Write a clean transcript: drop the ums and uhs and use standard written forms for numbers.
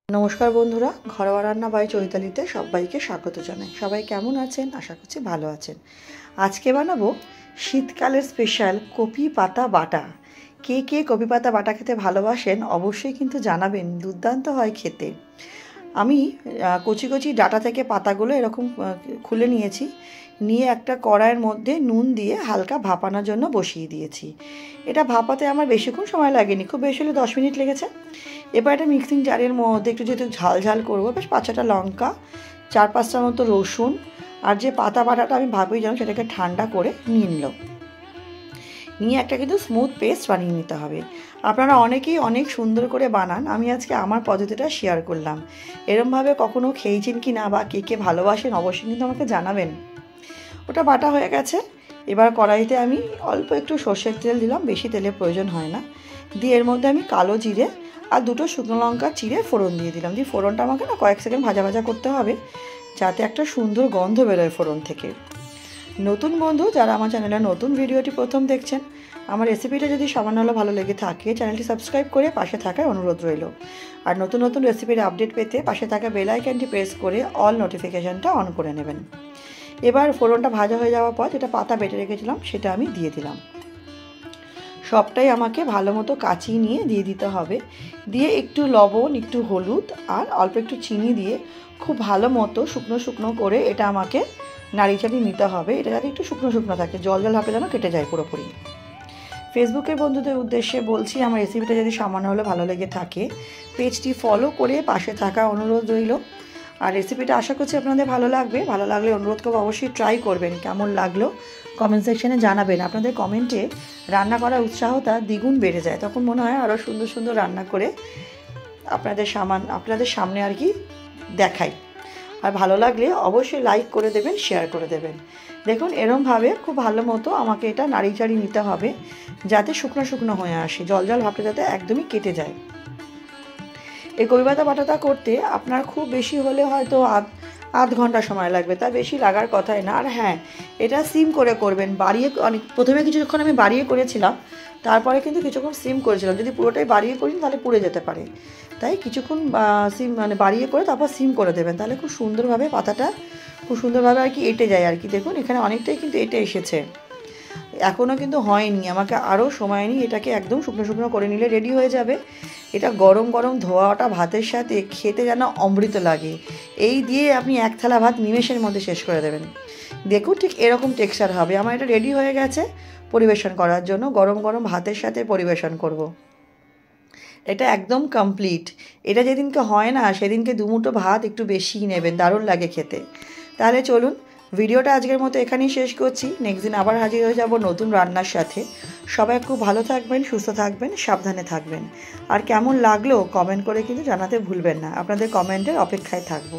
নমস্কার বন্ধুরা, ঘরোয়া রান্না বাই চৈতালিতে সবাইকে স্বাগত জানাই। সবাই কেমন আছেন? আশা করছি ভালো আছেন। আজকে বানাবো শীতকালের স্পেশাল কপি পাতা বাটা। কে কে কপি পাতা বাটা খেতে ভালোবাসেন অবশ্যই কিন্তু জানাবেন, দুর্দান্ত হয় খেতে। আমি কচি কচি ডাটা থেকে পাতাগুলো এরকম খুলে নিয়েছি, নিয়ে একটা কড়াইয়ের মধ্যে নুন দিয়ে হালকা ভাপানোর জন্য বসিয়ে দিয়েছি। এটা ভাপাতে আমার বেশিক্ষণ সময় লাগেনি, খুব বেশি হলে 10 মিনিট লেগেছে। এবার একটা মিক্সিং জারের মধ্যে একটু যেহেতু ঝাল ঝাল করবো, বেশ 5-6টা লঙ্কা, 4-5টার মতো রসুন আর যে পাতা বাটাটা আমি ভাবি যেন সেটাকে ঠান্ডা করে নিয়ে নিল। নিয়ে একটা কিন্তু স্মুথ পেস্ট বানিয়ে নিতে হবে। আপনারা অনেকেই অনেক সুন্দর করে বানান, আমি আজকে আমার পদ্ধতিটা শেয়ার করলাম। এরমভাবে কখনও খেয়েছেন কি না বা কে কে ভালোবাসেন অবশ্যই কিন্তু আমাকে জানাবেন। ওটা বাটা হয়ে গেছে। এবার কড়াইতে আমি অল্প একটু সর্ষের তেল দিলাম, বেশি তেলের প্রয়োজন হয় না। দিয়ে এর মধ্যে আমি কালো জিরে আর 2টো শুকনো লঙ্কা চিড়ে ফোড়ন দিয়ে দিলাম। দিয়ে ফোড়নটা আমাকে না কয়েক সেকেন্ড ভাজা ভাজা করতে হবে, যাতে একটা সুন্দর গন্ধ বেরোয় ফোড়ন থেকে। নতুন বন্ধু যারা আমার চ্যানেলে নতুন ভিডিওটি প্রথম দেখছেন, আমার রেসিপিটা যদি সামান্য হলেও ভালো লেগে থাকে চ্যানেলটি সাবস্ক্রাইব করে পাশে থাকার অনুরোধ রইল। আর নতুন নতুন রেসিপির আপডেট পেতে পাশে থাকা বেল আইকনটি প্রেস করে অল নোটিফিকেশানটা অন করে নেবেন। এবার ফোড়নটা ভাজা হয়ে যাওয়ার পর যেটা পাতা বেটে রেখেছিলাম সেটা আমি দিয়ে দিলাম। সবটাই আমাকে ভালো মতো কাচিয়ে নিয়ে দিয়ে দিতে হবে। দিয়ে একটু লবণ, একটু হলুদ আর অল্প একটু চিনি দিয়ে খুব ভালো মতো শুকনো শুকনো করে এটা আমাকে নাড়িচাড়ি নিতে হবে। এটা যাতে একটু শুকনো শুকনো থাকে, জল জল হাতে যেন কেটে যায় পুরোপুরি। ফেসবুকের বন্ধুদের উদ্দেশ্যে বলছি, আমার রেসিপিটা যদি সামান্য হলে ভালো লেগে থাকে পেজটি ফলো করে পাশে থাকা অনুরোধ রইল। আর রেসিপিটা আশা করছি আপনাদের ভালো লাগবে। ভালো লাগলে অনুরোধ করবো অবশ্যই ট্রাই করবেন। কেমন লাগলো কমেন্ট সেকশানে জানাবেন। আপনাদের কমেন্টে রান্না করার উৎসাহটা দ্বিগুণ বেড়ে যায়, তখন মনে হয় আরও সুন্দর সুন্দর রান্না করে আপনাদের সামনে আর কি দেখাই। আর ভালো লাগলে অবশ্যই লাইক করে দেবেন, শেয়ার করে দেবেন। দেখুন এরমভাবে খুব ভালো মতো আমাকে এটা নাড়িচাড়ি নিতে হবে, যাতে শুকনো শুকনো হয়ে আসে, জল জল ভাবটা যাতে একদমই কেটে যায়। এই কপি পাতা বাটাটা করতে আপনার খুব বেশি হলে হয়তো আধ ঘন্টা সময় লাগবে, তার বেশি লাগার কথাই না। আর হ্যাঁ, এটা সিম করে করবেন। বাড়িয়ে প্রথমে কিছুক্ষণ আমি বাড়িয়ে করেছিলাম, তারপরে কিন্তু কিছুক্ষণ সিম করেছিলাম। যদি পুরোটাই বাড়িয়ে করি তাহলে পুড়ে যেতে পারে, তাই কিছুক্ষণ সিম বাড়িয়ে করে তারপর সিম করে দেবেন, তাহলে খুব সুন্দরভাবে পাতাটা খুব সুন্দরভাবে আর কি এঁটে যায় আর কি। দেখুন এখানে অনেকটাই কিন্তু এঁটে এসেছে, এখনও কিন্তু হয়নি, আমাকে আরও সময় নিয়ে এটাকে একদম শুকনো শুকনো করে নিলে রেডি হয়ে যাবে। এটা গরম গরম ধোয়াটা ভাতের সাথে খেতে যেন অমৃত লাগে। এই দিয়ে আপনি এক থালা ভাত নিমেষের মধ্যে শেষ করে দেবেন। দেখুন ঠিক এরকম টেক্সচার হবে। আমার এটা রেডি হয়ে গেছে পরিবেশন করার জন্য, গরম গরম ভাতের সাথে পরিবেশন করব। এটা একদম কমপ্লিট। এটা যেদিনকে হয় না সেদিনকে দুমুঠো ভাত একটু বেশিই নেবেন, দারুণ লাগে খেতে। তাহলে চলুন ভিডিওটা আজকের মতো এখানেই শেষ করছি। নেক্সট দিন আবার হাজির হয়ে যাব নতুন রান্নার সাথে। সবাই খুব ভালো থাকবেন, সুস্থ থাকবেন, সাবধানে থাকবেন। আর কেমন লাগলো কমেন্ট করে কিন্তু জানাতে ভুলবেন না, আপনাদের কমেন্টের অপেক্ষায় থাকবো।